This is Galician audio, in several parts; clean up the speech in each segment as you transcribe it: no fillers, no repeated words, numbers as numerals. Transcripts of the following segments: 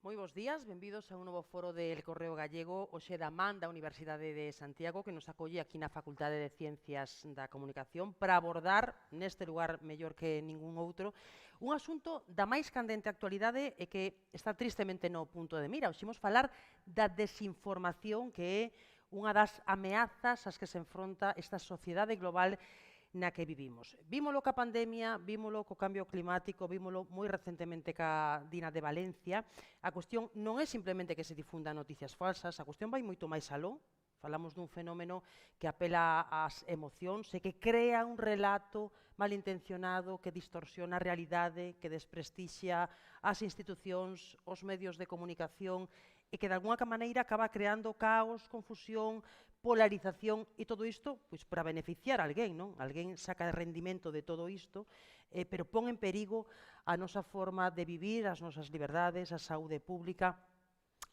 Moi bons días, benvidos a un novo foro del Correo Gallego, hoxe da man da Universidade de Santiago, que nos acolle aquí na Facultade de Ciencias da Comunicación para abordar, neste lugar mellor que ningún outro, un asunto da máis candente actualidade e que está tristemente no punto de mira. Hoxe imos falar da desinformación, que é unha das ameazas ás que se enfronta esta sociedade global na que vivimos. Vímolo ca pandemia, vímolo co cambio climático, vímolo moi recentemente ca Dina de Valencia. A cuestión non é simplemente que se difundan noticias falsas, a cuestión vai moito máis aló. Falamos dun fenómeno que apela ás emocións e que crea un relato malintencionado que distorsiona a realidade, que desprestixia as institucións, os medios de comunicación e que de alguna maneira acaba creando caos, confusión, polarización e todo isto pois para beneficiar a alguén, non? Alguén saca rendimento de todo isto, pero pon en perigo a nosa forma de vivir, as nosas liberdades, a saúde pública,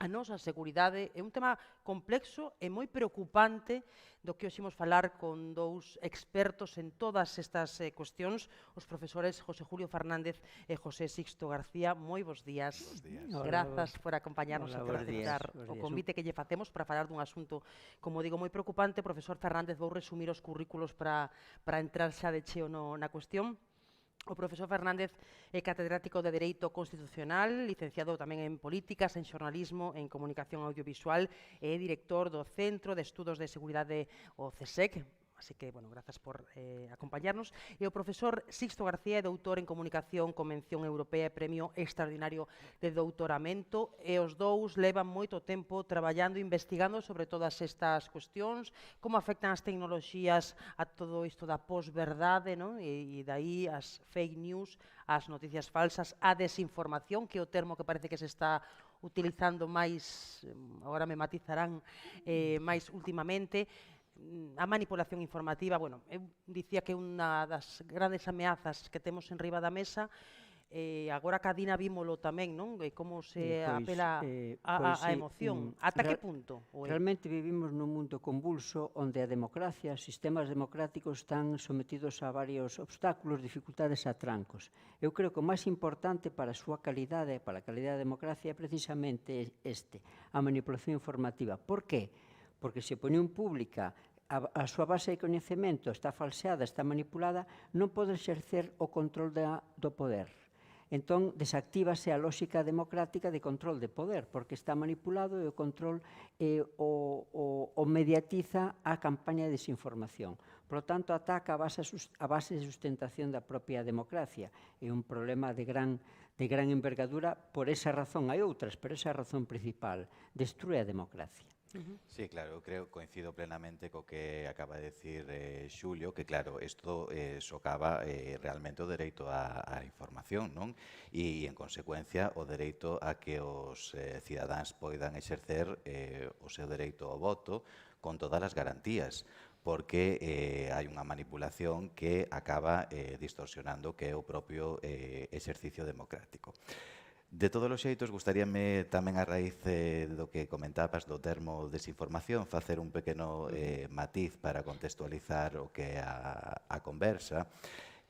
a nosa seguridade. É un tema complexo e moi preocupante do que hoxe imos falar con dous expertos en todas estas cuestións, os profesores José Julio Fernández e José Sixto García. Moi bons días. Bos días. Grazas por acompañarnos e por aceptar o convite que lle facemos para falar dun asunto, como digo, moi preocupante. Profesor Fernández, vou resumir os currículos para entrar xa de cheo na cuestión. O profesor Fernández é catedrático de Dereito Constitucional, licenciado tamén en Políticas, en Xornalismo, en Comunicación Audiovisual e é director do Centro de Estudos de Seguridade, o CSEC. Así que, bueno, grazas por acompañarnos. E o profesor Sixto García é doutor en Comunicación con Mención Europea e Premio Extraordinario de Doutoramento, e os dous levan moito tempo traballando, investigando sobre todas estas cuestións, como afectan as tecnoloxías a todo isto da posverdade, non? E daí as fake news, as noticias falsas, a desinformación, que é o termo que parece que se está utilizando máis, agora me matizarán, máis últimamente, a manipulación informativa. Bueno, eu dicía que unha das grandes ameazas que temos en riba da mesa, agora ca Dina vímolo tamén, non? Como se apela a emoción. Ata que punto? Realmente vivimos nun mundo convulso onde a democracia, os sistemas democráticos están sometidos a varios obstáculos, dificultades e atrancos. Eu creo que o máis importante para a súa calidade, para a calidade da democracia, é precisamente a manipulación informativa. Por qué? Porque se a opinión pública, a súa base de coñecemento está falseada, está manipulada, non pode exercer o control do poder. Entón, desactívase a lógica democrática de control de poder, porque está manipulado e o control o mediatiza a campaña de desinformación. Por lo tanto, ataca a base de sustentación da propia democracia. É un problema de gran envergadura por esa razón. Hai outras, pero esa é a razón principal. Destrue a democracia. Sí, claro, eu coincido plenamente co que acaba de decir Xulio, que claro, isto socava realmente o dereito á información, non? E, en consecuencia, o dereito a que os cidadáns poidan exercer o seu dereito ao voto con todas as garantías, porque hai unha manipulación que acaba distorsionando que é o propio exercicio democrático. De todos os xeitos, gustaríame tamén a raíz do que comentabas do termo desinformación facer un pequeno matiz para contextualizar o que é a conversa.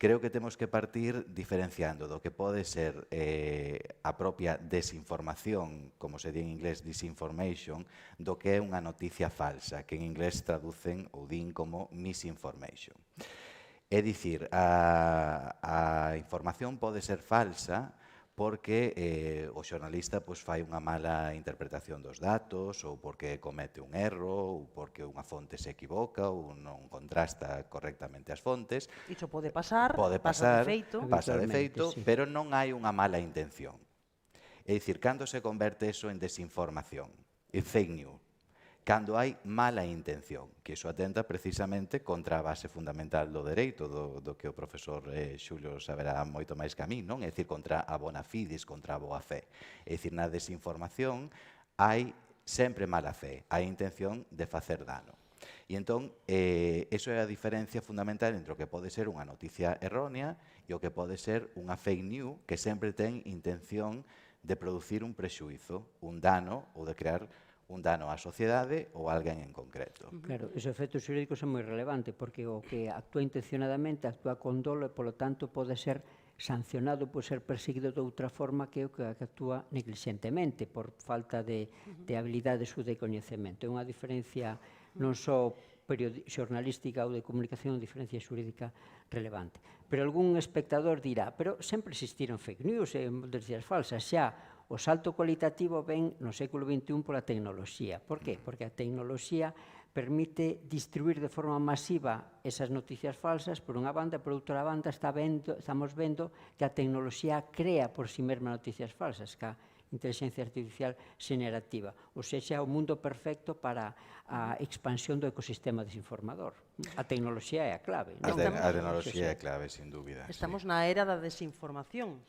Creo que temos que partir diferenciando do que pode ser a propia desinformación, como se di en inglés disinformation, do que é unha noticia falsa, que en inglés traducen ou din como misinformation. É dicir, a información pode ser falsa porque o xornalista fai unha mala interpretación dos datos, ou porque comete un erro, ou porque unha fonte se equivoca, ou non contrasta correctamente as fontes. Iso pode pasar, pasa de feito, pero non hai unha mala intención. É dicir, cando se converte eso en desinformación, en fake news? Cando hai mala intención, que iso atenta precisamente contra a base fundamental do dereito, do que o profesor Xulio saberá moito máis que a mí, non? É dicir, contra a bona fides, contra a boa fe. É dicir, na desinformación hai sempre mala fe, hai intención de facer dano. E entón, iso é a diferencia fundamental entre o que pode ser unha noticia errónea e o que pode ser unha fake news que sempre ten intención de producir un prexuízo, un dano ou de crear un dano á sociedade ou a alguén en concreto. Claro, os efectos xurídicos son moi relevantes porque o que actúa intencionadamente actúa con dolo e, polo tanto, pode ser sancionado por ser perseguido de outra forma que o que actúa negligentemente por falta de habilidades ou de coñecemento. É unha diferencia non só xornalística ou de comunicación, diferencia xurídica relevante. Pero algún espectador dirá, pero sempre existiron fake news e noticias falsas, xa o salto cualitativo ven no século XXI pola tecnoloxía. Por qué? Porque a tecnoloxía permite distribuir de forma masiva esas noticias falsas por unha banda, por outra banda estamos vendo que a tecnoloxía crea por si mesma noticias falsas, que a inteligencia artificial xenerativa, ou seja, o mundo perfecto para a expansión do ecosistema desinformador. A tecnoloxía é a clave. A tecnoloxía é a clave, sin dúbida. Estamos na era da desinformación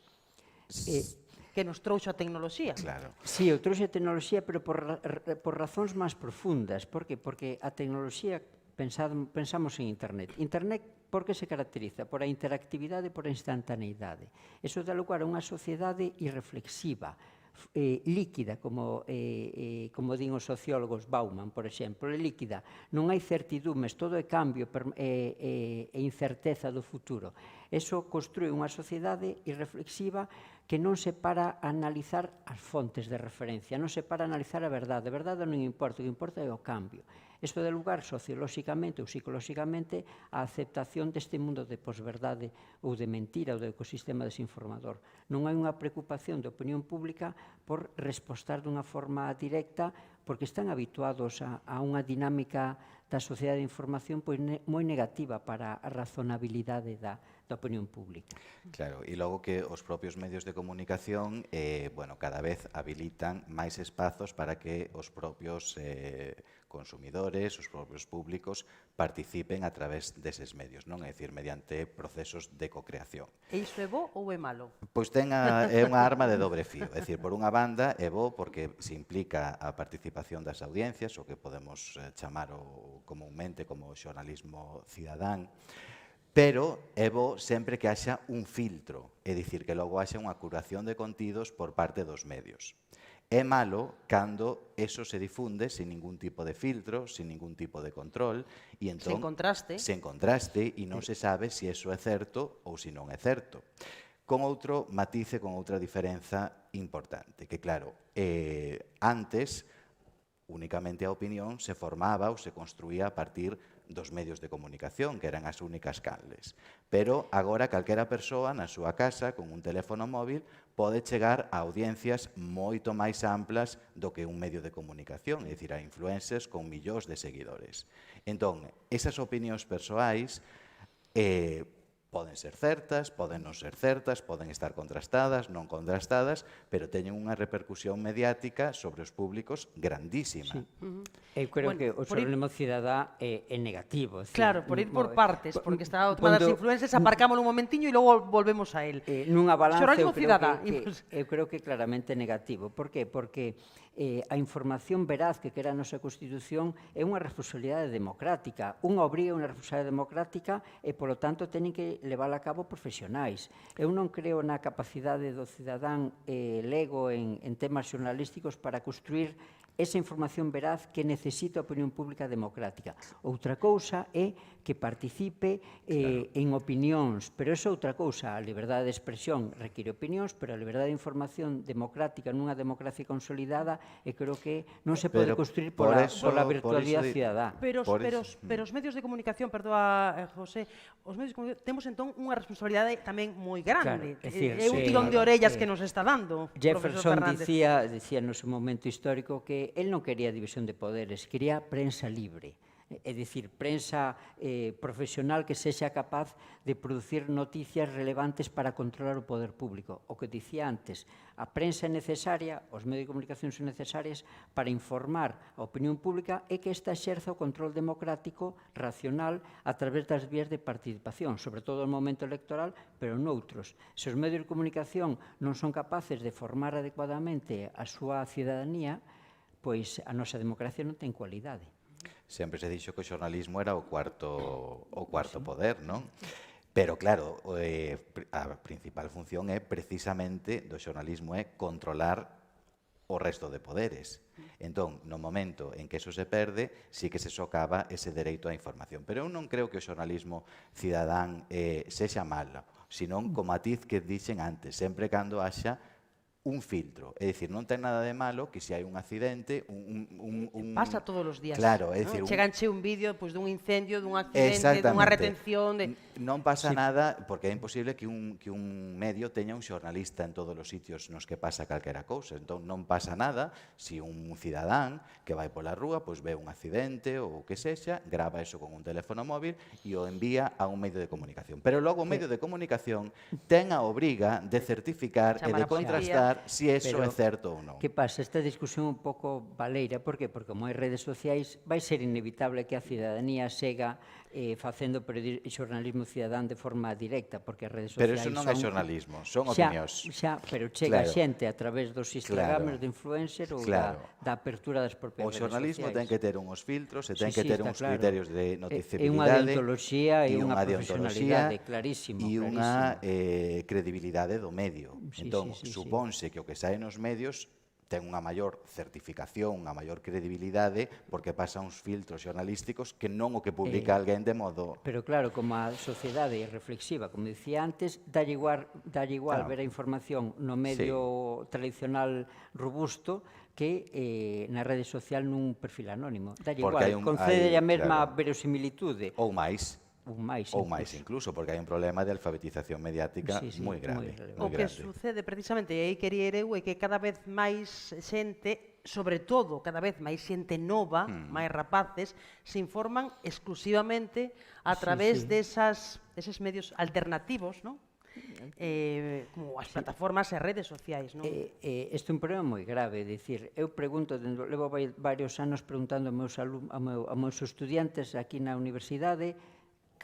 que nos trouxe a tecnoloxía. Claro. Sí, eu trouxe a tecnoloxía, pero por razóns máis profundas. Por que? Porque a tecnoloxía, pensamos en Internet. Internet, por que se caracteriza? Por a interactividade e por a instantaneidade. Iso dá lugar a unha sociedade irreflexiva, líquida, como din os sociólogos Bauman, por exemplo, é líquida. Non hai certidumes, todo é cambio e incerteza do futuro. Eso construe unha sociedade irreflexiva que non se para a analizar as fontes de referencia, non se para a analizar a verdade. A verdade non importa, o que importa é o cambio. Isto dá lugar sociolóxicamente ou psicolóxicamente á aceptación deste mundo de posverdade ou de mentira ou do ecosistema desinformador. Non hai unha preocupación da opinión pública por respostar dunha forma directa porque están habituados a unha dinámica da sociedade de información moi negativa para a razonabilidade da opinión pública. Claro, e logo que os propios medios de comunicación cada vez habilitan máis espazos para que os propios consumidores, os propios públicos participen a través deses medios, non? É dicir, mediante procesos de cocreación. E iso é bo ou é malo? Pois é unha arma de dobre fío. É dicir, por unha banda é bo porque se implica a participación das audiencias, o que podemos chamar comúnmente como xornalismo cidadán, pero é bo sempre que haxa un filtro, é dicir, que logo haxa unha curación de contidos por parte dos medios. É malo cando eso se difunde sin ningún tipo de filtro, sin ningún tipo de control, e entón, sen contraste, e non se sabe se eso é certo ou se non é certo. Con outro matice, con outra diferenza importante, que claro, antes únicamente a opinión se formaba ou se construía a partir dos medios de comunicación, que eran as únicas canles. Pero agora calquera persoa na súa casa, con un teléfono móvil, pode chegar a audiencias moito máis amplas do que un medio de comunicación, é dicir, a influencers con millóns de seguidores. Entón, esas opinións persoais poden ser certas, poden non ser certas, poden estar contrastadas, non contrastadas, pero teñen unha repercusión mediática sobre os públicos grandísima. Eu creo que o xornalismo cidadá é negativo. Claro, por ir por partes, porque está o tema das influencers, aparcámoslo un momentiño e logo volvemos a él. Nunha balanza, eu creo que claramente negativo. Por qué? Porque a información veraz que quera a nosa Constitución é unha responsabilidade democrática. Unha obriga unha responsabilidade democrática e, polo tanto, teñen que levála a cabo profesionais. Eu non creo na capacidade do cidadán lego en temas xornalísticos para construir esa información veraz que necesita a opinión pública democrática. Outra cousa é que participe en opinións, pero esa outra cousa, a liberdade de expresión require opinións, pero a liberdade de información democrática nunha democracia consolidada creo que non se pode construir pola virtualidade cidadá. Pero os medios de comunicación, perdoa, José, os medios de comunicación temos entón unha responsabilidade tamén moi grande. É un tirón de orellas que nos está dando. Jefferson dicía no seu momento histórico que él non quería división de poderes, quería prensa libre. É dicir, prensa profesional que sexa capaz de producir noticias relevantes para controlar o poder público. O que dicía antes, a prensa é necesaria, os medios de comunicación son necesarias para informar a opinión pública e que esta exerza o control democrático racional a través das vías de participación, sobre todo no momento electoral, pero noutros. Se os medios de comunicación non son capaces de formar adecuadamente a súa cidadanía, pois a nosa democracia non ten cualidade. Sempre se dixo que o xornalismo era o cuarto poder, non? Pero claro, a principal función é precisamente do xornalismo é controlar o resto de poderes. Entón, no momento en que eso se perde, sí que se socava ese dereito á información. Pero eu non creo que o xornalismo cidadán sexa malo. O senón co matiz que dixen antes, sempre cando haxa un filtro. É dicir, non ten nada de malo que se hai un accidente, Pasa todos os días. Claro, é ¿no? dicir, Cheganche un vídeo pues, dun incendio, dun accidente, dunha retención... Non pasa nada, porque é imposible que un medio teña un xornalista en todos os sitios nos que pasa calquera cousa. Entón, non pasa nada se un cidadán que vai pola rúa pois ve un accidente ou o que sexa, grava eso con un teléfono móvil e o envía a un medio de comunicación. Pero logo o medio de comunicación ten a obriga de certificar e de contrastar si eso é certo ou non. Que pasa? Esta discusión un pouco baleira, por que? Porque como hai redes sociais, vai ser inevitable que a cidadanía sega facendo xornalismo cidadán de forma directa, porque as redes sociais Pero eso non é xornalismo, son opinións. Pero chega xente a través dos Instagrams de influencer ou da apertura das propias redes sociais. O xornalismo ten que ter uns filtros e ten que ter uns criterios de noticiabilidade. E unha deontoloxía e unha profesionalidade, clarísimo. E unha credibilidade do medio. Entón, supónse que o que sae nos medios ten unha maior certificación, unha maior credibilidade, porque pasa uns filtros xornalísticos que non o que publica alguén de modo... Pero claro, como a sociedade é reflexiva, como dicía antes, dalle igual ver a información no medio tradicional robusto que na rede social nun perfil anónimo. Dalle igual, concede a mesma verosimilitude. Ou máis. Ou máis incluso, porque hai un problema de alfabetización mediática moi grave. O que sucede precisamente, e aí quería ir eu, é que cada vez máis xente, sobre todo cada vez máis xente nova, máis rapaces, se informan exclusivamente a través deses medios alternativos, non? Como as plataformas e redes sociais, non? Isto é un problema moi grave, dicir, eu pregunto, levo varios anos preguntando a meus estudiantes aquí na universidade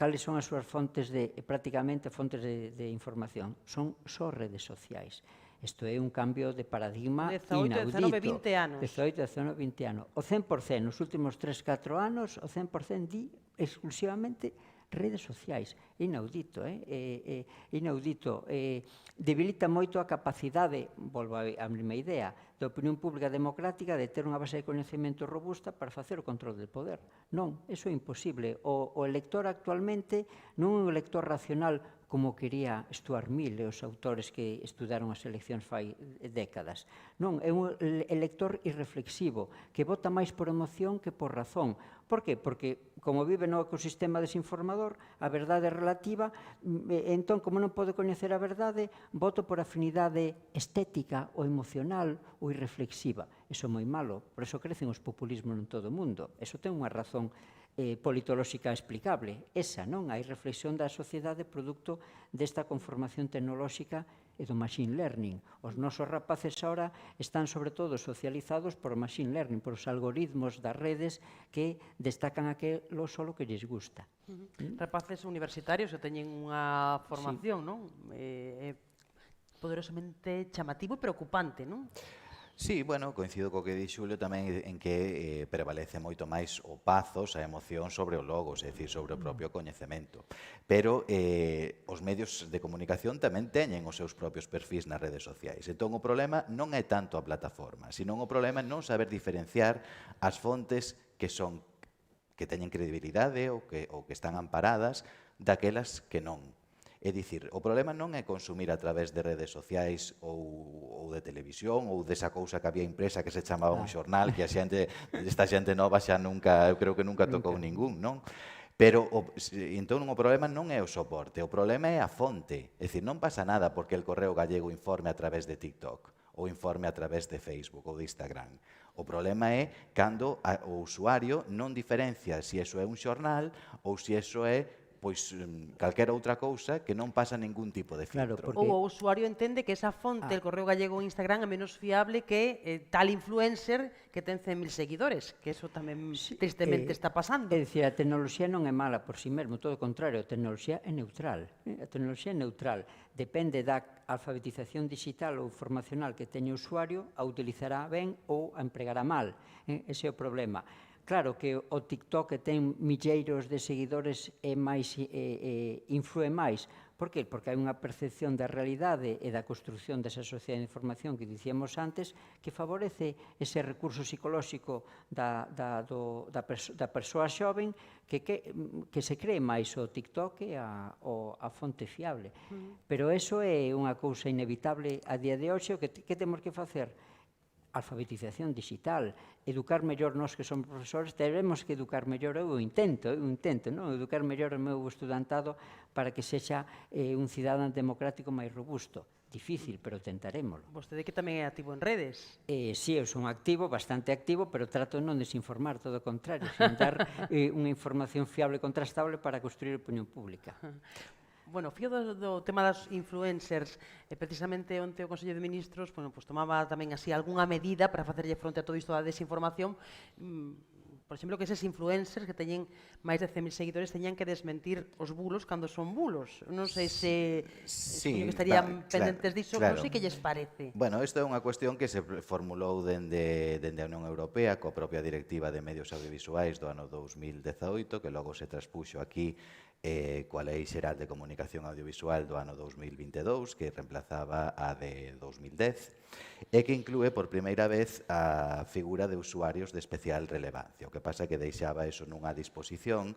cales son as súas fontes prácticamente fontes de información. Son só redes sociais. Isto é un cambio de paradigma inaudito. 18, 19, 20 anos. 18, 19, 20 anos. O 100%, nos últimos 3-4 anos, o 100% di exclusivamente redes sociais. Inaudito, inaudito. Debilita moito a capacidade, volvo á mesma idea, da opinión pública democrática de ter unha base de coñecemento robusta para facer o control del poder. Non, iso é imposible. O elector actualmente non é un elector racional como quería Stuart Mill e os autores que estudaron as eleccións fai décadas. Non, é un elector irreflexivo, que vota máis por emoción que por razón. Por qué? Porque, como vive no ecosistema desinformador, a verdade é relativa, entón, como non pode coñecer a verdade, voto por afinidade estética ou emocional ou irreflexiva. Iso é moi malo, por iso crecen os populismos en todo o mundo. Iso ten unha razón politolóxica explicable. Esa, non? Hai reflexión da sociedade produto desta conformación tecnolóxica e do machine learning. Os nosos rapaces ahora están sobre todo socializados por o machine learning, por os algoritmos das redes que destacan aquelo solo que lles gusta. Rapaces universitarios que teñen unha formación, non? Poderosamente chamativo e preocupante, non? Sí, bueno, coincido co que di Xulio tamén en que prevalece moito máis o pazos, a emoción sobre o logos, é dicir, sobre o propio coñecemento. Pero os medios de comunicación tamén teñen os seus propios perfis nas redes sociais. Entón, o problema non é tanto a plataforma, senón o problema é non saber diferenciar as fontes que teñen credibilidade ou que están amparadas daquelas que non. É dicir, o problema non é consumir a través de redes sociais ou de televisión ou desa cousa que había impresa que se chamaba un xornal, que esta xente nova xa nunca, eu creo que nunca tocou ningún, non? Pero, entón, o problema non é o soporte, o problema é a fonte. É dicir, non pasa nada porque el Correo Gallego informe a través de TikTok ou informe a través de Facebook ou de Instagram. O problema é cando o usuario non diferencia se iso é un xornal ou se iso é pois calquera outra cousa que non pasa ningún tipo de filtro. Ou o usuario entende que esa fonte, el Correo Gallego ou Instagram, é menos fiable que tal influencer que ten 100.000 seguidores, que eso tamén tristemente está pasando. É dicir, a tecnoloxía non é mala por si mesmo, todo o contrario, a tecnoloxía é neutral. A tecnoloxía é neutral. Depende da alfabetización digital ou formacional que teña o usuario, a utilizará ben ou a empregará mal. Ese é o problema. Claro que o TikTok que ten milleiros de seguidores influe máis, Por que? Porque hai unha percepción da realidade e da construción desa sociedade de información que dicíamos antes que favorece ese recurso psicolóxico da persoa xoven que se cree máis o TikTok e a fonte fiable. Pero eso é unha cousa inevitable a día de hoxe. O que temos que facer? Alfabetización digital, educar mellor nós que somos profesores, teremos que educar mellor, eu intento, non? Educar mellor o meu estudantado para que sexa un cidadán democrático máis robusto. Difícil, pero tentarémolo. Vostede que tamén é activo en redes. Sí, eu son activo, bastante activo, pero trato de non desinformar, todo o contrario, sin dar unha información fiable e contrastable para construir opinión pública. Bueno, fío do tema das influencers, precisamente onte o Consello de Ministros tomaba tamén así algunha medida para facerlle fronte a todo isto da desinformación. Por exemplo, que eses influencers que teñen máis de 100.000 seguidores teñan que desmentir os bulos cando son bulos. Non sei se que estarían pendentes diso, non sei que lles parece. Bueno, isto é unha cuestión que se formulou dende a Unión Europea coa propia Directiva de Medios Audiovisuais do ano 2018, que logo se traspuxo aquí coa Lei Xeral de Comunicación Audiovisual do ano 2022, que reemplazaba a de 2010, e que inclúe por primeira vez a figura de usuarios de especial relevancia. O que pasa é que deixaba eso nunha disposición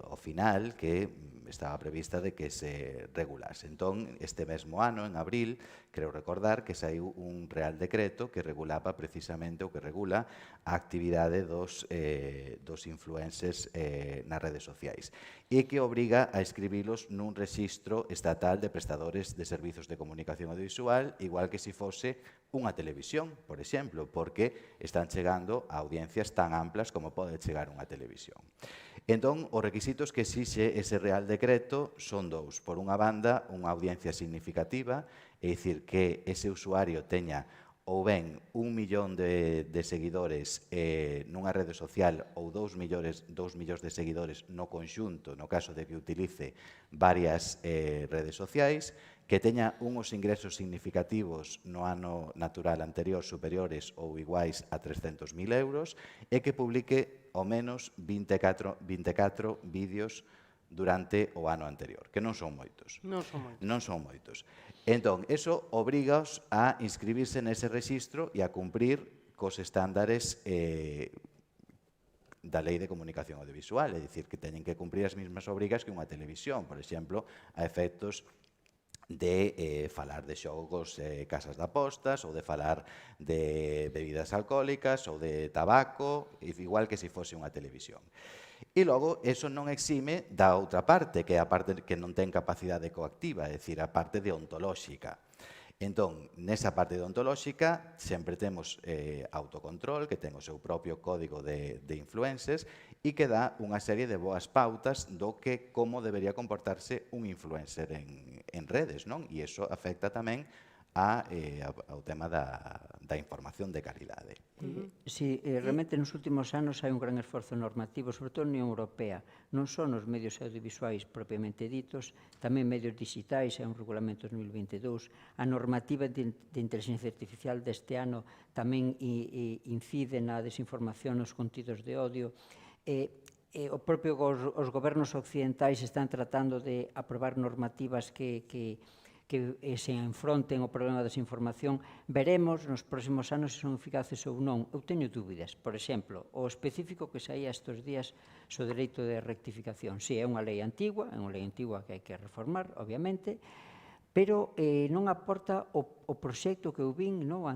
ao final que estaba prevista de que se regulase. Entón, este mesmo ano, en abril, creo recordar que saiu un Real Decreto que regulaba precisamente o que regula a actividade dos influencers nas redes sociais e que obriga a escribilos nun rexistro estatal de prestadores de servizos de comunicación audiovisual, igual que se fose unha televisión, por exemplo, porque están chegando a audiencias tan amplas como pode chegar unha televisión. Entón, os requisitos que exixe ese Real Decreto son dous. Por unha banda, unha audiencia significativa, é dicir, que ese usuario teña ou ben 1 millón de seguidores nunha rede social ou 2 millóns de seguidores no conxunto, no caso de que utilice varias redes sociais, que teña unhos ingresos significativos no ano natural anterior superiores ou iguais a 300.000 euros e que publique ao menos 24 vídeos durante o ano anterior, que non son moitos. Non son moitos. Entón, eso obrigaos a inscribirse nese rexistro e a cumprir cos estándares da Lei de Comunicación Audiovisual, é dicir, que teñen que cumprir as mesmas obrigas que unha televisión, por exemplo, a efectos de falar de xogos, casas de apostas, ou de falar de bebidas alcohólicas, ou de tabaco, igual que se fose unha televisión. E logo, eso non exime da outra parte, que é a parte que non ten capacidade coactiva, é dicir, a parte deontolóxica. Entón, nesa parte deontolóxica, sempre temos autocontrol, que ten o seu propio código de influencers, e que dá unha serie de boas pautas do que como debería comportarse un influencer en redes, non? E iso afecta tamén ao tema da información de calidade. Si, realmente nos últimos anos hai un gran esforzo normativo, sobre todo na Unión Europea, non só nos medios audiovisuais propiamente ditos, tamén medios digitais, hai un regulamento 2022, a normativa de inteligencia artificial deste ano tamén incide na desinformación nos contidos de odio. O propio os gobernos occidentais están tratando de aprobar normativas que se enfronten ao problema da desinformación. Veremos nos próximos anos se son eficaces ou non. Eu teño dúbidas. Por exemplo, o específico que saía estes días sobre o dereito de rectificación. Si, é unha lei antigua que hai que reformar, obviamente, pero non aporta o proxecto que eu vin, non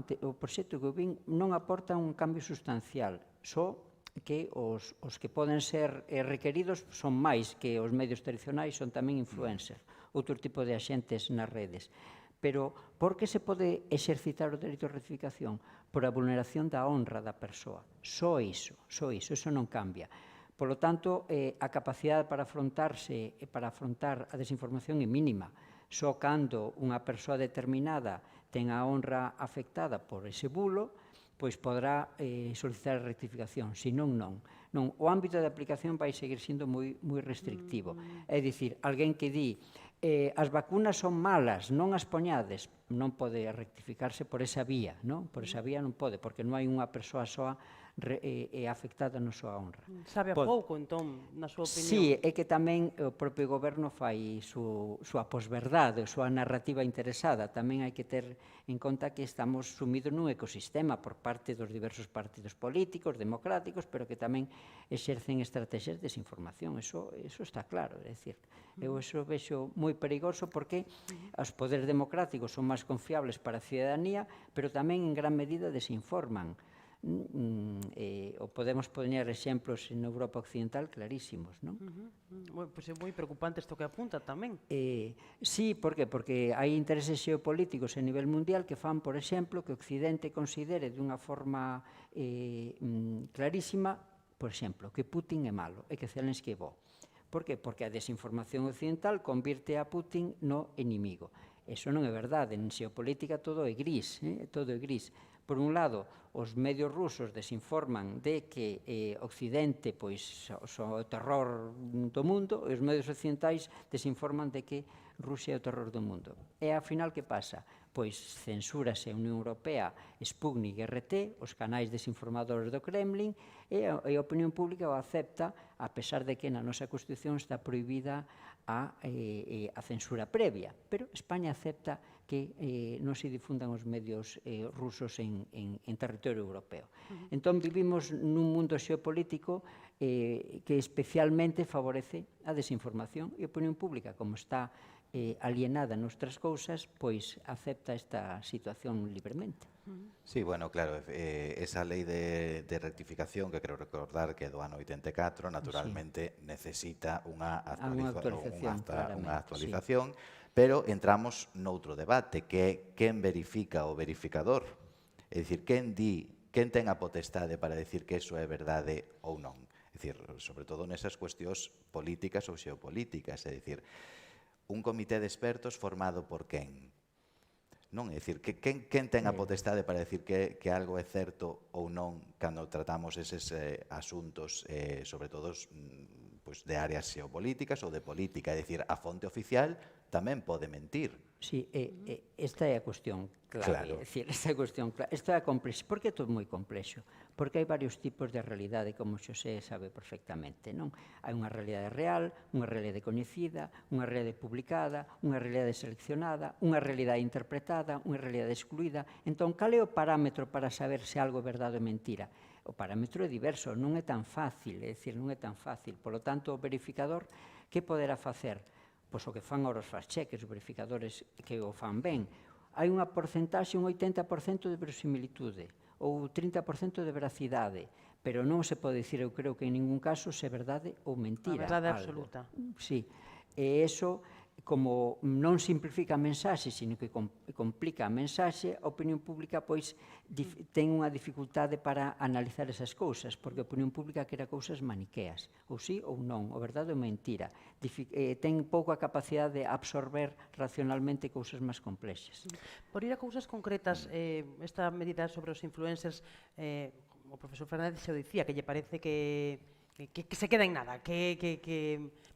aporta un cambio sustancial, só que os que poden ser requeridos son máis que os medios tradicionais, son tamén influencers, outro tipo de axentes nas redes. Pero por que se pode exercitar o dereito de rectificación? Por a vulneración da honra da persoa. Só iso, eso non cambia. Por lo tanto, a capacidade para afrontar a desinformación é mínima. Só cando unha persoa determinada ten a honra afectada por ese bulo, pois poderá solicitar a rectificación, senón non. O ámbito de aplicación vai seguir sendo moi restrictivo. É dicir, alguén que di as vacunas son malas, non as poñades, non pode rectificarse por esa vía, non? Por esa vía non pode, porque non hai unha persoa soa é afectada na súa honra. Sabe a pouco, entón, na súa opinión? Sí, é que tamén o propio goberno fai súa posverdade, súa narrativa interesada. Tamén hai que ter en conta que estamos sumidos nun ecosistema por parte dos diversos partidos políticos, democráticos, pero que tamén exercen estrategias de desinformación. Eso está claro, é dicir, eu eso vexo moi perigoso porque os poderes democráticos son máis confiables para a ciudadanía, pero tamén en gran medida desinforman. O podemos poñer exemplos en Europa Occidental clarísimos, non? Pois é moi preocupante isto que apunta tamén. Sí, por qué? Porque hai intereses xeopolíticos a nivel mundial que fan, por exemplo, que Occidente considere dunha forma clarísima, por exemplo, que Putin é malo e que Zelensky é bo. Por qué? Porque a desinformación occidental convirte a Putin no inimigo. Eso non é verdade, en xeopolítica todo é gris, todo é gris. Por un lado, os medios rusos desinforman de que Occidente son o terror do mundo e os medios occidentais desinforman de que Rusia é o terror do mundo. E, ao final, que pasa? Pois censúrase a Unión Europea, Sputnik e RT, os canais desinformadores do Kremlin, e a opinión pública o acepta, a pesar de que na nosa Constitución está prohibida a censura previa. Pero España acepta que non se difundan os medios rusos en territorio europeo. Entón, vivimos nun mundo xeopolítico que especialmente favorece a desinformación e a opinión pública, como está alienada noutras cousas, pois acepta esta situación libremente. Sí, bueno, claro, esa lei de rectificación que creo recordar que é do ano 84, naturalmente necesita unha actualización, pero entramos noutro debate, que é quen verifica o verificador, é dicir, quen ten a potestade para decir que eso é verdade ou non. É dicir, sobre todo nesas cuestións políticas ou xeopolíticas, é dicir, un comité de expertos formado por quen? Non, é dicir, quen ten a potestade para decir que algo é certo ou non cando tratamos eses asuntos, sobre todo de áreas xeopolíticas ou de política? É dicir, a fonte oficial tamén pode mentir. Sí, esta é a cuestión clave. É dicir, esta é a cuestión clave. Isto é complexo. Por que é todo moi complexo? Porque hai varios tipos de realidade, como Xosé sabe perfectamente, non? Hai unha realidade real, unha realidade coñecida, unha realidade publicada, unha realidade seleccionada, unha realidade interpretada, unha realidade excluída. Entón, cal é o parámetro para saber se algo é verdade ou mentira? O parámetro é diverso, non é tan fácil, é dicir, non é tan fácil. Por lo tanto, o verificador, que poderá facer? Pois o que fan ahora os fact-checkers, os verificadores que o fan ben. Hai unha porcentaxe, un 80% de verosimilitude ou 30% de veracidade, pero non se pode dicir, eu creo que en ningún caso, se é verdade ou mentira. A verdade absoluta. Sí, e iso, como non simplifica a mensaxe, sino que complica a mensaxe, a opinión pública pois ten unha dificultade para analizar esas cousas, porque a opinión pública quere cousas maniqueas, ou sí ou non, ou verdade ou mentira. Ten pouca capacidade de absorber racionalmente cousas máis complexas. Por ir a cousas concretas, esta medida sobre os influencers, o profesor Fernández se o dicía, que lle parece que se queda en nada, que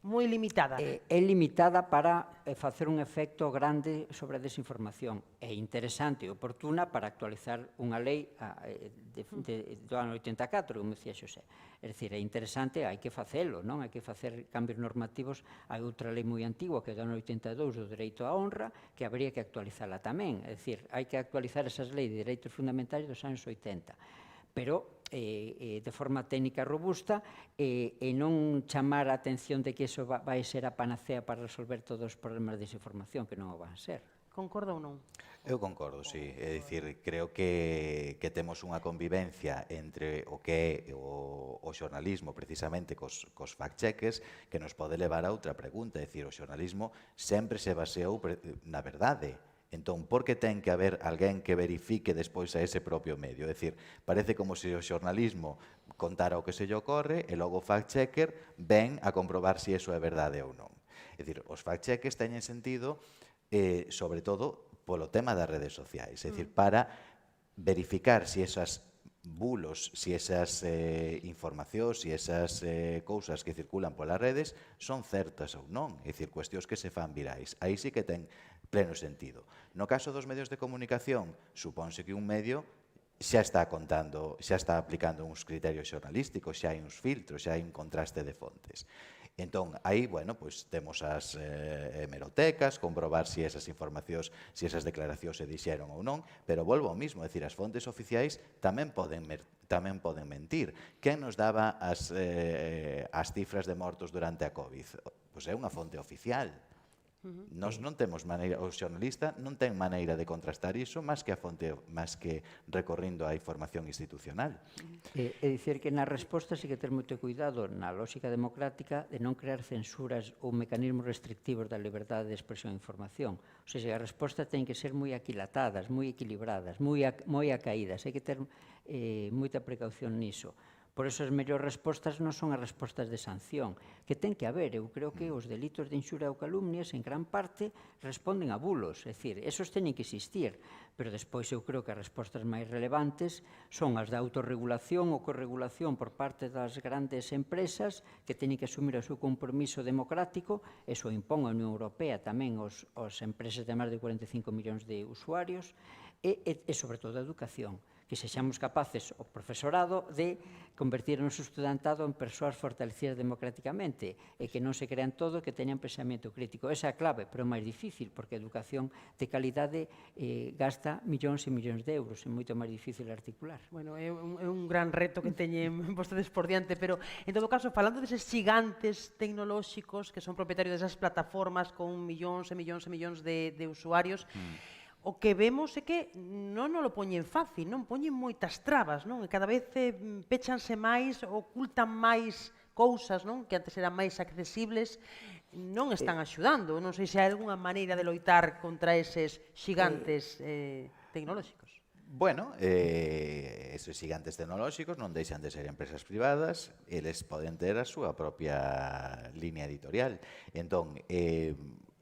moi limitada. É limitada para facer un efecto grande sobre a desinformación. É interesante e oportuna para actualizar unha lei do ano 84, como dicía Xosé. É dicir, é interesante, hai que facelo, non? Hai que facer cambios normativos. Hai outra lei moi antigua, que é do ano 82, do dereito á honra, que habría que actualizala tamén. É dicir, hai que actualizar esas leis de dereitos fundamentais dos anos 80. Pero de forma técnica robusta e non chamar a atención de que iso vai ser a panacea para resolver todos os problemas de desinformación, que non o van ser. Concorda ou non? Eu concordo, sí. É dicir, creo que temos unha convivencia entre o que é o xornalismo, precisamente cos fact-checkers, que nos pode levar a outra pregunta. É dicir, o xornalismo sempre se baseou na verdade. Entón, por que ten que haber alguén que verifique despois a ese propio medio? É dicir, parece como se o xornalismo contara o que se lle ocorre e logo o fact-checker ven a comprobar se iso é verdade ou non. É dicir, os fact-checkers teñen sentido, sobre todo, polo tema das redes sociais. É dicir, para verificar se esas bulos, se esas informacións, se esas cousas que circulan polas redes son certas ou non. É dicir, cuestións que se fan virais. Aí sí que ten pleno sentido. No caso dos medios de comunicación, supónse que un medio xa está contando, xa está aplicando uns criterios xornalísticos, xa hai uns filtros, xa hai un contraste de fontes. Entón, aí, bueno, pois temos as hemerotecas, comprobar se esas informacións, se esas declaracións se dixeron ou non, pero volvo ao mismo, é dicir, as fontes oficiais tamén poden mentir. Quen nos daba as cifras de mortos durante a COVID? Pois é unha fonte oficial. Nós non temos maneira, o xornalista non ten maneira de contrastar iso máis que a fonte, máis que recorrindo á información institucional. É dicir que na resposta sí que ter moito cuidado na lógica democrática de non crear censuras ou mecanismos restrictivos da liberdade de expresión e información. O sea, a resposta ten que ser moi aquilatadas, moi equilibradas, moi acaídas. Hai que ter moita precaución niso. Por eso as mellores respostas non son as respostas de sanción, que ten que haber. Eu creo que os delitos de inxuria ou calumnias en gran parte responden a bulos, é dicir, esos teñen que existir, pero despois eu creo que as respostas máis relevantes son as da autorregulación ou corregulación por parte das grandes empresas que teñen que asumir o seu compromiso democrático, eso impón a Unión Europea tamén as empresas de máis de 45 millóns de usuarios, e sobre todo a educación, que sexamos capaces, o profesorado, de convertir o noso estudantado en persoas fortalecidas democráticamente e que non se crean todo, que teñan pensamento crítico. Esa é a clave, pero é máis difícil, porque a educación de calidade gasta millóns e millóns de euros, é moito máis difícil articular. Bueno, é un gran reto que teñen vostedes por diante, pero, en todo caso, falando deses gigantes tecnolóxicos que son propietarios desas plataformas con millóns e millóns e millóns de usuarios, o que vemos é que non nos lo poñen fácil, non poñen moitas trabas, non? E cada vez péchanse máis, ocultan máis cousas, non? Que antes eran máis accesibles, non están axudando. Non sei se hai algunha maneira de loitar contra eses xigantes tecnolóxicos. Bueno, esos gigantes tecnolóxicos non deixan de ser empresas privadas, eles poden ter a súa propia línea editorial. Entón,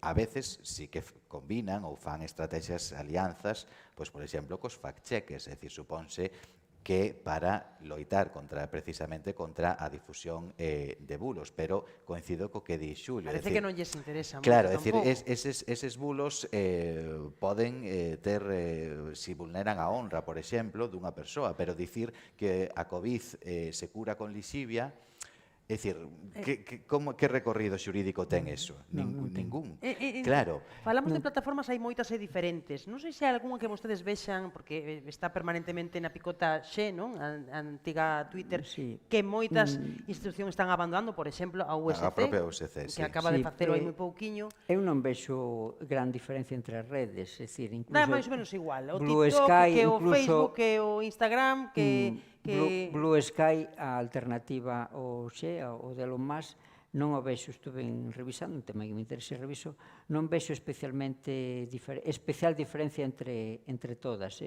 a veces sí que combinan ou fan estrategias, alianzas, pois, por exemplo, cos fact-checkers, é dicir, supónse que para loitar precisamente contra a difusión de bulos, pero coincido co que di Xulio. Parece que non lles interesa moito tampouco. Claro, é dicir, eses bulos poden ter, si vulneran a honra, por exemplo, dunha persoa, pero dicir que a COVID se cura con lixivia, é dicir, que recorrido xurídico ten eso? Ningún. Claro. Falamos de plataformas, hai moitas e diferentes. Non sei se hai algunha que vostedes vexan, porque está permanentemente na picota Xe, non? A antiga Twitter, que moitas institucións están abandonando, por exemplo, a USC, a propia USC, que acaba de facelo hai moi pouquiño. Eu non vexo gran diferencia entre as redes, é dicir, incluso... Dá máis ou menos igual. O Blue TikTok, Sky, que o incluso, Facebook, que o Instagram, que... Blue Sky, a alternativa ao Xe, o de Elon Musk, non o vexo, estuve revisando, un tema que me interese reviso, non vexo especial diferencia entre todas.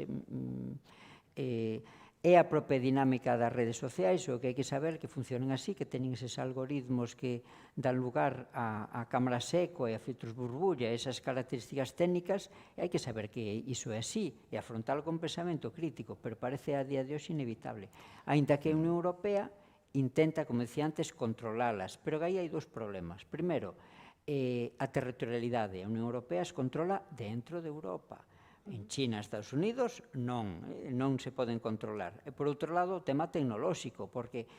É a propia dinámica das redes sociais, o que hai que saber que funcionan así, que teñen eses algoritmos que dan lugar a cámara seco e a filtros burbulla, esas características técnicas, e hai que saber que iso é así, e afrontalo con pensamento crítico, pero parece a día de hoxe inevitable. Ainda que a Unión Europea intenta, como decía antes, controlalas, pero aí hai dous problemas. Primeiro, a territorialidade. A Unión Europea se controla dentro de Europa. En China e Estados Unidos non se poden controlar. E, por outro lado, o tema tecnolóxico, porque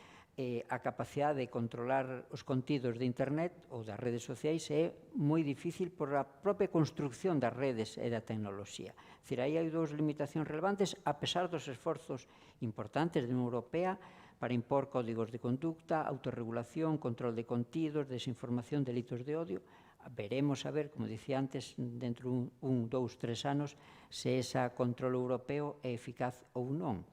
a capacidade de controlar os contidos de Internet ou das redes sociais é moi difícil por a propia construcción das redes e da tecnoloxía. É dicir, aí hai dous limitacións relevantes, a pesar dos esforzos importantes da Unión Europea para impor códigos de conducta, autorregulación, control de contidos, desinformación, delitos de odio. Veremos a ver, como dicía antes, dentro de 1, 2, 3 anos, se ese control europeo é eficaz ou non.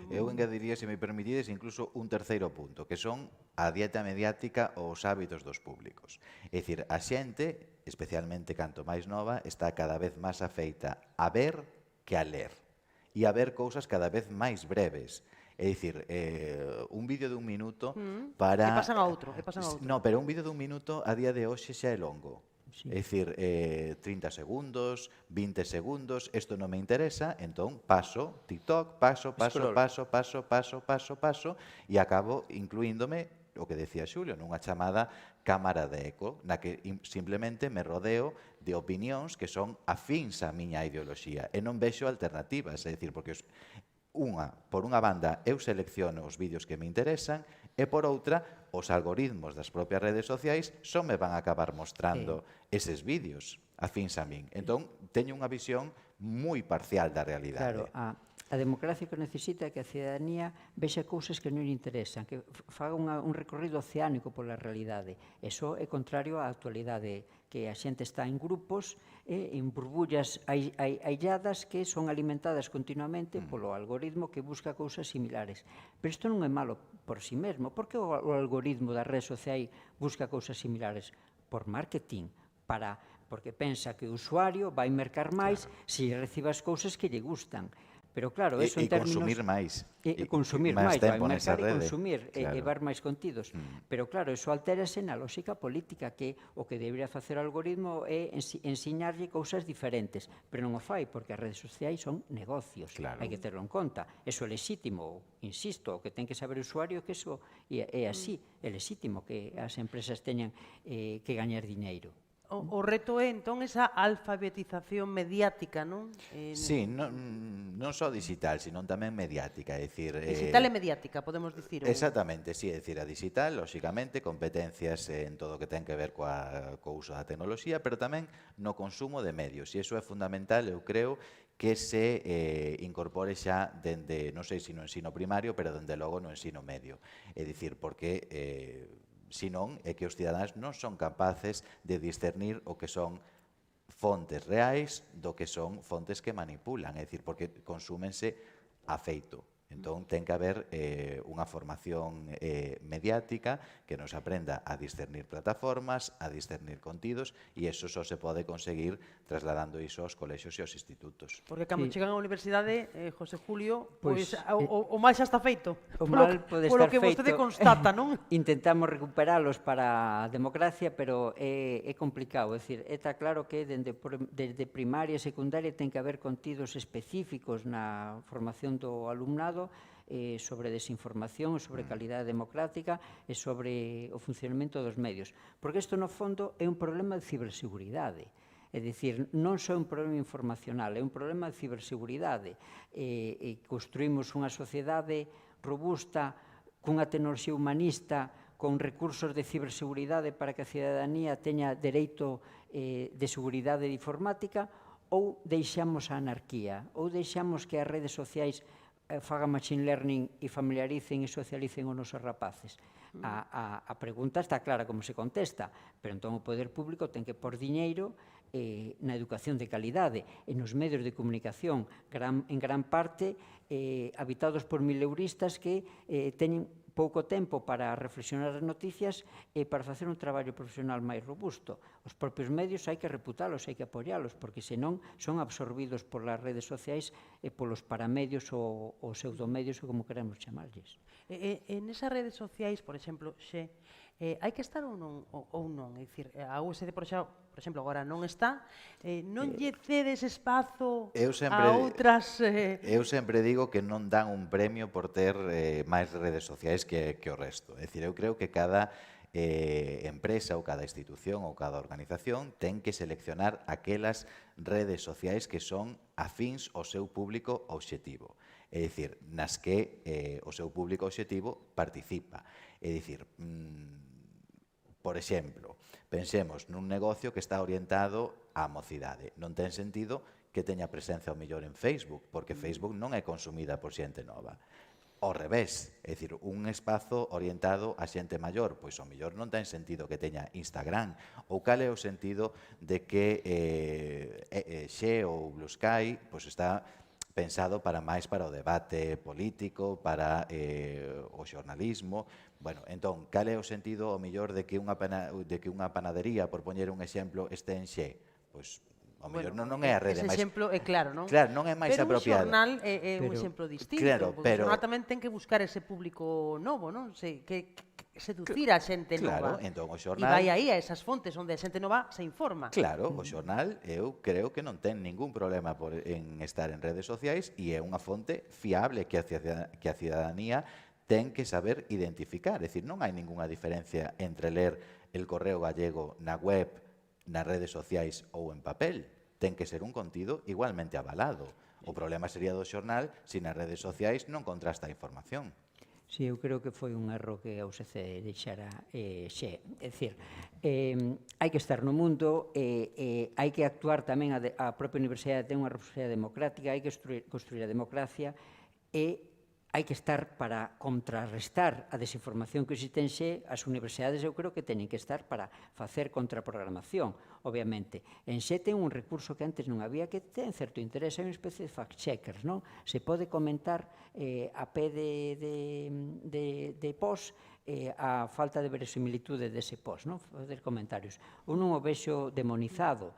Eu engadiría, se me permitides, incluso un terceiro punto, que son a dieta mediática ou os hábitos dos públicos. É dicir, a xente, especialmente canto máis nova, está cada vez máis afeita a ver que a ler. E a ver cousas cada vez máis breves. É dicir, un vídeo de 1 minuto para... E pasan a outro. No, pero un vídeo de 1 minuto a día de hoxe xa é longo. Sí. É dicir, 30 segundos, 20 segundos, isto non me interesa, entón paso TikTok, paso, e acabo incluíndome o que decía Xulio, nunha chamada cámara de eco, na que simplemente me rodeo de opinións que son afíns á miña ideoloxía e non vexo alternativas, é dicir, porque por unha banda eu selecciono os vídeos que me interesan e por outra os algoritmos das propias redes sociais só me van a acabar mostrando eses vídeos afíns a min. Entón, teño unha visión moi parcial da realidade. Claro, a democracia que necesita é que a cidadanía vexa cousas que non lle interesan, que faga un recorrido oceánico pola realidade. Eso é contrario á actualidade, que a xente está en grupos, en burbullas ailladas que son alimentadas continuamente polo algoritmo que busca cousas similares. Pero isto non é malo por si mesmo. Por que o algoritmo das redes sociais busca cousas similares? Por marketing, porque pensa que o usuario vai mercar máis se recibe as cousas que lle gustan. Pero claro, eso en términos... consumir máis. E consumir máis, vai mercar e consumir, e claro. ver máis contidos. Pero claro, eso altérase na lógica política, que o que debería facer o algoritmo é ensiñarlle cousas diferentes. Pero non o fai, porque as redes sociais son negocios. Claro. Hai que terlo en conta. Eso é lexítimo, insisto, o que ten que saber o usuario que eso é así. É lexítimo que as empresas teñan que gañar diñeiro. O reto é, entón, esa alfabetización mediática, non? Sí, non só digital, sino tamén mediática, é dicir... Digital e mediática, podemos dicir. Exactamente, sí, é dicir, a digital, lóxicamente, competencias en todo o que ten que ver co uso da tecnoloxía, pero tamén no consumo de medios, e iso é fundamental, eu creo, que se incorpore xa dende, non sei se no ensino primario, pero dende logo no ensino medio. É dicir, porque... senón é que os cidadáns non son capaces de discernir o que son fontes reais do que son fontes que manipulan, é dicir, porque consúmense a feito. Entón, ten que haber unha formación mediática que nos aprenda a discernir plataformas, a discernir contidos, e iso só se pode conseguir trasladando iso aos colexios e aos institutos. Porque cando chegan á universidade, José Julio, Pois, o mal xa está feito. O mal pode polo estar que vostede feito. constata, non? Intentamos recuperalos para a democracia, pero é complicado. É dicir, está claro que desde primaria e secundaria ten que haber contidos específicos na formación do alumnado sobre desinformación, sobre calidade democrática e sobre o funcionamento dos medios. Porque isto, no fondo, é un problema de ciberseguridade. É dicir, non só un problema informacional, é un problema de ciberseguridade. Construímos unha sociedade robusta, cunha tecnoloxía humanista, con recursos de ciberseguridade para que a cidadanía teña dereito de seguridade informática, ou deixamos a anarquía, ou deixamos que as redes sociais fagan machine learning e familiaricen e socialicen os nosos rapaces. A pregunta está clara como se contesta, pero entón o poder público ten que pôr diñeiro na educación de calidade e nos medios de comunicación, en gran parte habitados por mileuristas que teñen pouco tempo para reflexionar as noticias e para facer un traballo profesional máis robusto. Os propios medios hai que reputalos, hai que apoialos, porque senón son absorbidos polas redes sociais e polos paramedios ou pseudomedios ou como queremos chamarlles. En esas redes sociais, por exemplo, hai que estar ou non? É dicir, a USD, por exemplo, agora non está, non lle cedes espazo a outras... Eu sempre digo que non dan un premio por ter máis redes sociais que o resto. É dicir, eu creo que cada empresa ou cada institución ou cada organización ten que seleccionar aquelas redes sociais que son afíns ao seu público obxectivo. É dicir, nas que o seu público obxectivo participa. É dicir, por exemplo, pensemos nun negocio que está orientado á mocidade. Non ten sentido que teña presencia ao mellor en Facebook, porque Facebook non é consumida por xente nova. Ao revés, é dicir, un espazo orientado a xente maior, pois ao mellor non ten sentido que teña Instagram, ou cal é o sentido de que Xe ou Blue Sky pois está pensado para o debate político, para o xornalismo. Bueno, entón, cal é o sentido ao mellor de que unha panadería, por poñer un exemplo, este en Xe? Pois ao mellor non é a rede máis... Ese exemplo é claro, non? Claro, non é máis apropiado. Pero un xornal é un exemplo distinto, claro, porque o xornal tamén ten que buscar ese público novo, non? Que seducir a xente nova. Claro, entón o xornal... E vai aí a esas fontes onde a xente nova se informa. Claro, o xornal eu creo que non ten ningún problema en estar en redes sociais e é unha fonte fiable que a cidadanía ten que saber identificar. É dicir, non hai ningunha diferencia entre ler El Correo Gallego na web, nas redes sociais ou en papel. Ten que ser un contido igualmente avalado. O problema sería do xornal se nas redes sociais non contrasta a información. Sí, eu creo que foi un erro que a USC deixara xe. É dicir, hai que estar no mundo, hai que actuar tamén, a propia universidade ten unha responsabilidade democrática, hai que construir a democracia e hai que estar para contrarrestar a desinformación que existe en xe. As universidades eu creo que teñen que estar para facer contraprogramación, obviamente. En xe ten un recurso que antes non había, que ten certo interés, hai unha especie de fact-checkers, non? Se pode comentar a pé de post a falta de verosimilitude dese post, non? Fazer comentarios. Eu non o vexo demonizado.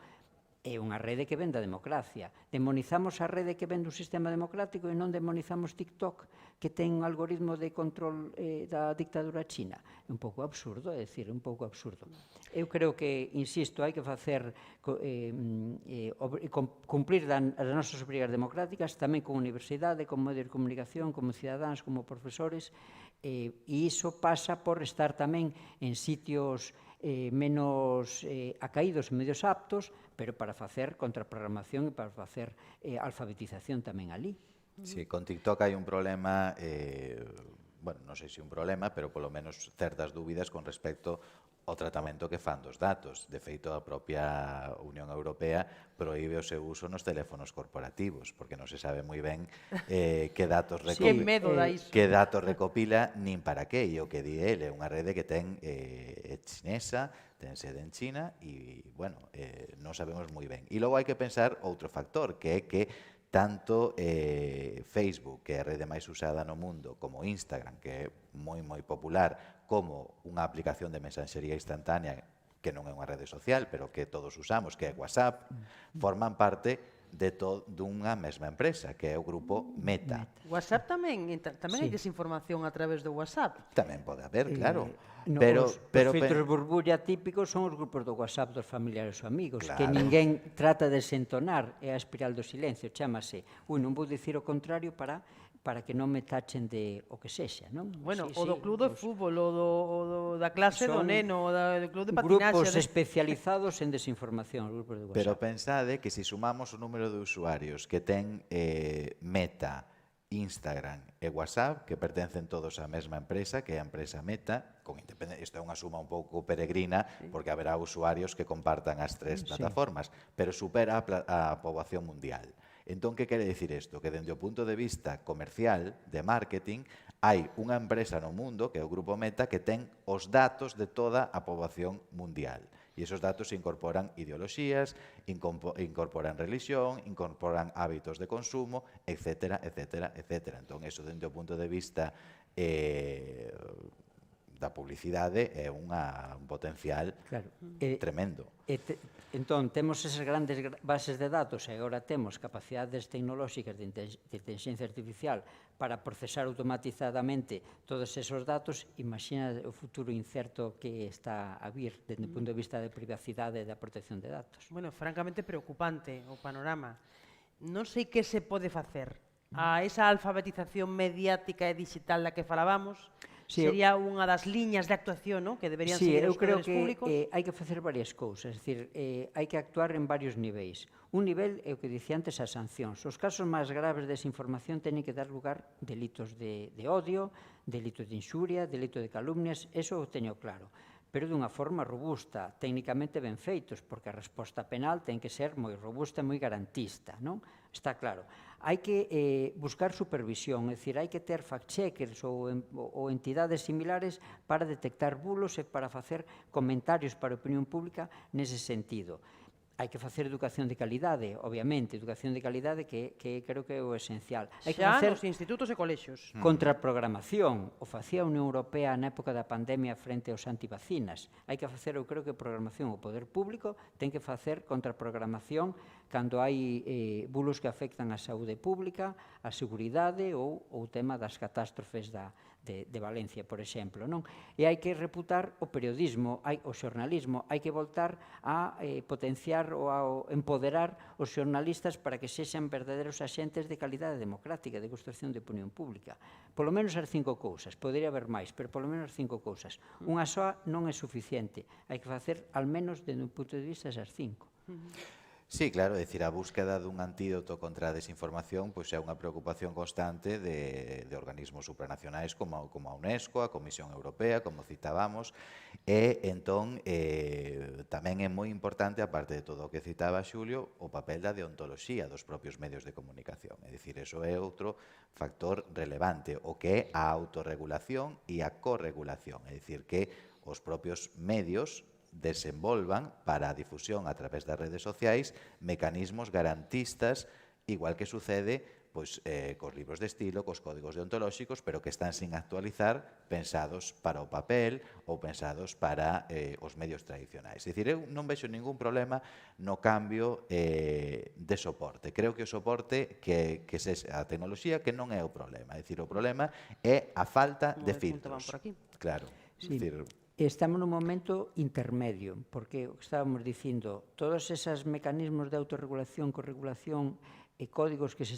É unha rede que ven da democracia. Demonizamos a rede que ven do sistema democrático e non demonizamos TikTok, que ten un algoritmo de control da dictadura china. É un pouco absurdo, é dicir, un pouco absurdo. Eu creo que, insisto, hai que facer cumplir as nosas obrigas democráticas tamén como universidade, como medio de comunicación, como cidadáns, como profesores, e iso pasa por estar tamén en sitios menos acaídos, medios aptos, pero para facer contraprogramación e para facer alfabetización tamén ali. Sí, con TikTok hai un problema, bueno, non sei se un problema, pero polo menos certas dúbidas con respecto ao tratamento que fan dos datos. De feito, a propia Unión Europea proíbe o seu uso nos teléfonos corporativos, porque non se sabe moi ben que datos recopila nin para que, e o que di ele, é unha rede que ten chinesa, ten sede en China, e, bueno, non sabemos moi ben. E logo hai que pensar outro factor, que é que tanto Facebook, que é a rede máis usada no mundo, como Instagram, que é moi popular, como unha aplicación de mensaxería instantánea, que non é unha rede social, pero que todos usamos, que é WhatsApp, forman parte dunha mesma empresa, que é o grupo Meta. WhatsApp tamén hai desinformación a través do WhatsApp. Tamén pode haber, claro. Os filtros burbulla típicos son os grupos do WhatsApp dos familiares ou amigos, que ninguén trata de desentonar, é a espiral do silencio, chámase, non vou dicir o contrario para que non me tachen de o que sexa, non? Bueno, o do club de fútbol, o da clase do neno, o do club de patinaxe. Grupos especializados en desinformación, grupos de WhatsApp. Pero pensade que se sumamos o número de usuarios que ten Meta, Instagram e WhatsApp, que pertencen todos á mesma empresa, que é a empresa Meta, isto é unha suma un pouco peregrina, porque haberá usuarios que compartan as tres plataformas, pero supera a poboación mundial. Entón, que quere dicir isto? Que dende o punto de vista comercial, de marketing, hai unha empresa no mundo, que é o Grupo Meta, que ten os datos de toda a poboación mundial. E esos datos incorporan ideoloxías, incorporan religión, incorporan hábitos de consumo, etcétera, etcétera, etcétera. Entón, eso dende o punto de vista da publicidade é un potencial tremendo. Entón, temos esas grandes bases de datos e agora temos capacidades tecnolóxicas de inteligencia artificial para procesar automatizadamente todos esos datos. Imagina o futuro incerto que está a vir desde o punto de vista de privacidade e da protección de datos. Bueno, francamente preocupante o panorama. Non sei que se pode facer a esa alfabetización mediática e digital da que falábamos. Sería unha das liñas de actuación que deberían seguir os poderes públicos. Sí, eu creo que hai que facer varias cousas, é dicir, hai que actuar en varios niveis. Un nivel é o que dicía antes, as sancións. Os casos máis graves de desinformación teñen que dar lugar delitos de odio, delitos de inxuria, delito de calumnias, eso o teño claro, pero dunha forma robusta, técnicamente ben feitos, porque a resposta penal ten que ser moi robusta e moi garantista, non? Está claro. Hai que buscar supervisión, é dicir, hai que ter fact-checkers ou entidades similares para detectar bulos e para facer comentarios para a opinión pública nese sentido. Hai que facer educación de calidade, obviamente, educación de calidade que creo que é o esencial. Hai que facer nos institutos e colexios. Contraprogramación, o facía a Unión Europea na época da pandemia frente aos antivacinas. Hai que facer, eu creo que programación, o poder público ten que facer contraprogramación cando hai bulos que afectan a saúde pública, a seguridade ou o tema das catástrofes de Valencia, por exemplo, non? E hai que reputar o periodismo, o xornalismo, hai que voltar a potenciar ou a empoderar os xornalistas para que sexan verdadeiros axentes de calidade democrática, de construcción de opinión pública. Polo menos as 5 cousas, podería haber máis, pero polo menos as 5 cousas. Unha soa non é suficiente, hai que facer al menos dende un punto de vista esas 5. Sí, claro, é dicir, a búsqueda dun antídoto contra a desinformación pois é unha preocupación constante de organismos supranacionais como a UNESCO, a Comisión Europea, como citábamos, e entón tamén é moi importante, aparte de todo o que citaba Xulio, o papel da deontoloxía dos propios medios de comunicación. É dicir, eso é outro factor relevante, o que é a autorregulación e a corregulación. É dicir, que os propios medios desenvolvan para a difusión a través das redes sociais mecanismos garantistas, igual que sucede pois, cos libros de estilo, cos códigos deontolóxicos, pero que están sin actualizar, pensados para o papel ou pensados para os medios tradicionais. É dicir, eu non vexo ningún problema no cambio de soporte. Creo que o soporte que a tecnoloxía que non é o problema. É dicir, o problema é a falta de filtros. Claro. Sí. Estamos nun momento intermedio, porque o que estábamos dicindo, todos esos mecanismos de autorregulación, corregulación e códigos que se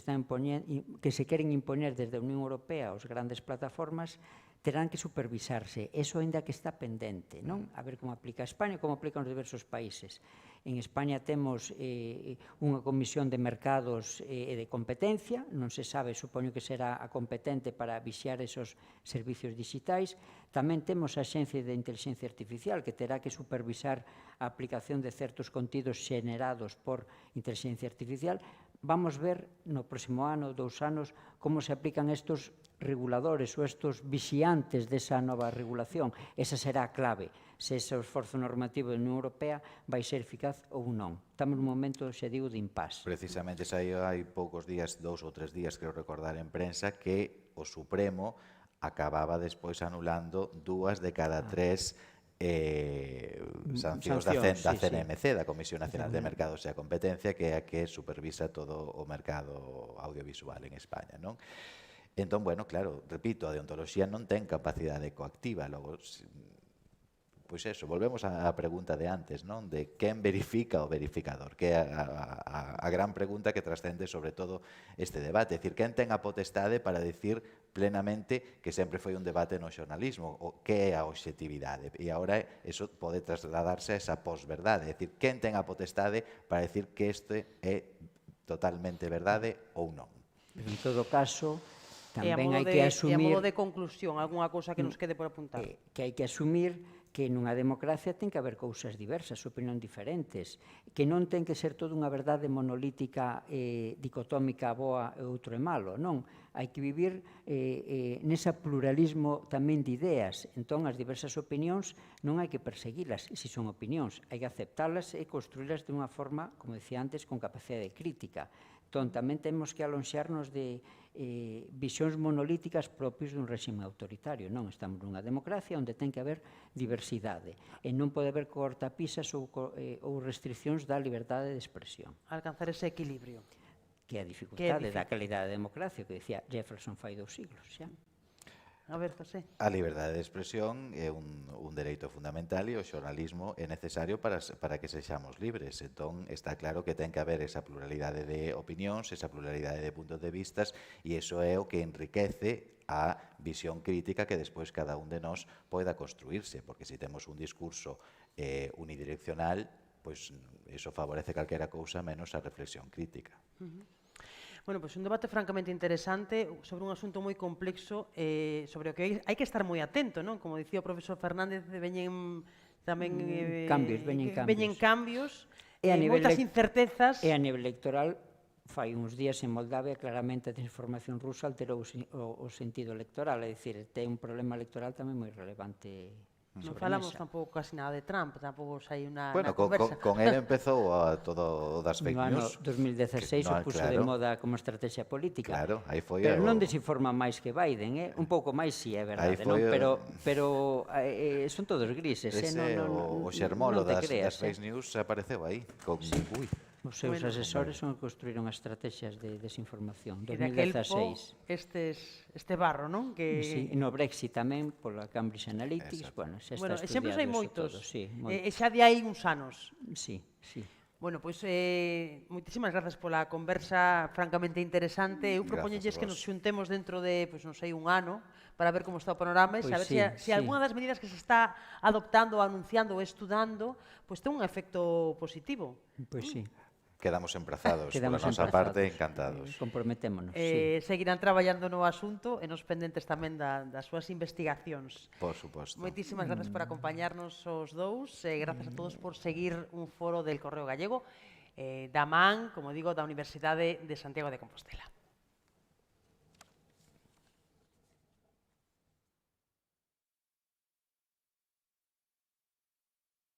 queren impoñer desde a Unión Europea aos grandes plataformas terán que supervisarse. Eso ainda que está pendente, non? A ver como aplica a España e como aplica os diversos países. En España temos unha comisión de mercados e de competencia, non se sabe, supoño que será a competente para vixiar esos servicios digitais. Tamén temos a Axencia de Inteligencia Artificial, que terá que supervisar a aplicación de certos contidos xenerados por inteligencia artificial. Vamos ver no próximo ano, 2 anos, como se aplican estos reguladores ou estos vixiantes desa nova regulación. Esa será a clave, se ese esforzo normativo da Unión Europea vai ser eficaz ou non. Estamos nun momento, xa digo, de impasse. Precisamente saiu hai poucos días, 2 ou 3 días, creo recordar en prensa, que o Supremo acababa despois anulando 2 de cada 3 sancións da CNMC, da Comisión Nacional de Mercados e a Competencia, que é a que supervisa todo o mercado audiovisual en España, non? Entón, bueno, claro, repito, a deontoloxía non ten capacidade coactiva, logo, pois eso, volvemos á pregunta de antes, non? De quen verifica o verificador, que é a gran pregunta que trascende sobre todo este debate, é dicir, quen ten a potestade para dicir plenamente que sempre foi un debate no xornalismo, o que é a obxectividade, e agora eso pode trasladarse a esa posverdade, é dicir, quen ten a potestade para dicir que este é totalmente verdade ou non. Pero en todo caso, tamén hai que asumir... E a modo de conclusión, algunha cousa que nos quede por apuntar? Que hai que asumir que nunha democracia ten que haber cousas diversas, opinión diferentes, que non ten que ser toda unha verdade monolítica, dicotómica, boa e outro é malo, non. Hai que vivir nesa pluralismo tamén de ideas. Entón, as diversas opinións non hai que perseguilas, se son opinións, hai que aceptalas e construílas de unha forma, como decía antes, con capacidade crítica. Entón, tamén temos que alonxarnos de visións monolíticas propios dun réxime autoritario. Non, estamos nunha democracia onde ten que haber diversidade e non pode haber cortapisas ou restriccións da liberdade de expresión. Alcanzar ese equilibrio. Que é a dificultade da calidade da democracia, que decía Jefferson fai 2 siglos, xa. A ver, José. A liberdade de expresión é un dereito fundamental e o xornalismo é necesario para que sexamos libres. Entón, está claro que ten que haber esa pluralidade de opinións, esa pluralidade de puntos de vistas, e iso é o que enriquece a visión crítica que despois cada un de nós poida construirse, porque se temos un discurso unidireccional, pois iso favorece calquera cousa menos a reflexión crítica. Bueno, pois un debate francamente interesante sobre un asunto moi complexo, sobre o que hai que estar moi atento, non? Como dicía o profesor Fernández, veñen tamén veñen cambios, moitas incertezas. E a nivel electoral, fai uns días en Moldavia, claramente a desinformación rusa alterou o sentido electoral, é dicir, ten un problema electoral tamén moi relevante. Non falamos tampouco casi nada de Trump, tampouco hai unha conversa. Con ele empezou todo das fake news. No ano 2016 o puso de moda como estrategia política. Claro, aí foi. Pero non desinforma máis que Biden, un pouco máis si é verdade, non? Pero son todos grises, o xermolo das fake news apareceu aí. Os seus Bueno. asesores son que construíron as estrategias de desinformación. E daquel 2016. este barro, non? Que... Sí, e no Brexit tamén, pola Cambridge Analytics, Exacto. bueno, xa está Bueno, estudiado exemplos hai eso moitos. todo. Sí, E xa de hai uns anos. sí, sí. Bueno, pois moitísimas grazas pola conversa francamente interesante. Eu propoñolles Grazas a que nos vos. xuntemos dentro de, pois non sei, un ano para ver como está o panorama e Pois saber sí, se sí. algunha das medidas que se está adoptando, anunciando ou estudando, pois ten un efecto positivo. Pois sí. Quedamos emprazados. Quedamos Pola nosa emplazados. parte, encantados. Comprometémonos, sí. Seguirán traballando no asunto e nos pendentes tamén das súas investigacións. Por suposto. Moitísimas grazas por acompañarnos os dous e grazas a todos por seguir un foro del Correo Gallego da man, como digo, da Universidade de Santiago de Compostela.